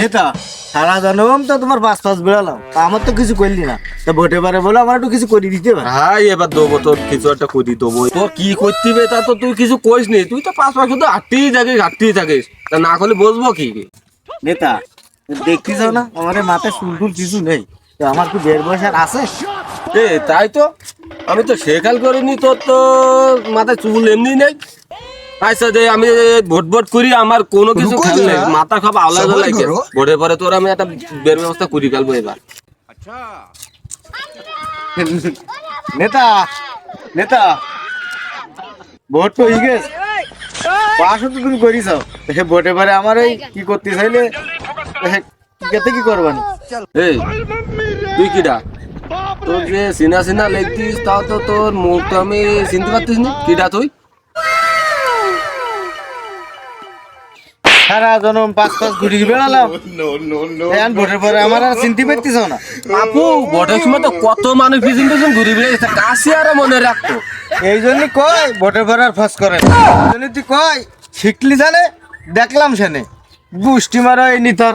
নেতা সারা জনম তো তোমার পাঁচ পাঁচ বেড়ালাম, তা আমার তো কিছু করলি না, তা ভোটে পারে বলে আমার একটু কিছু করে দিতে পারে। হাই এবার দেবো তোর কিছু একটা করি দেবো। তোর কি করতে হবে তা তো তুই কিছু করিস নি, তুই তো পাঁচ পাঁচ শুধু হাঁটতেই থাকিস তা না করলে বসবো কি? নেতা দেখতেছ না আমার এই মাথায় চুল টুল কিছু নেই, তো আমার কি বের বয়স আর আছে? তাই তো আমি তো সেখাল করিনি, তোর তো মাথায় চুল এমনি নেই। আচ্ছা যে আমি ভোট ভোট করি, আমার কোনো কিছু খেয়াল নেই, মাথা সব আলাদা লাগে। ভোটের পরে তোর আমি একটা বের ব্যবস্থা করি ফেলবো এবার। নেতা নেতা ভোট তো হয়ে গেছে, পাশও তো তুমি করিস, ভোটে পারে আমার এই কি করতে চাইলে কেতে কি করবানি? এই তুই কিডা? তোর যে সিনা সিনা লেগতিস, তাও তো তোর মুখ তো আমি চিনতে পারতিস না। কিডা তুই? সারা জনম পাঁচ পাঁচ ঘুরি বেড়ালাম, এখন ভোটের পরে আমার আর চিনতে পারতিস না? আপু ভোটের সময় তো কত মানুষ পিছন পিছন ঘুরি বেড়েছে, কাছে আর মনে রাখতো। এই জন্য কয় ভোটের পরে আর ফাঁস করে না। এই জন্য তুই কয় শিখলি জানে দেখলাম সেনে গুষ্টি মারা এই নিতর।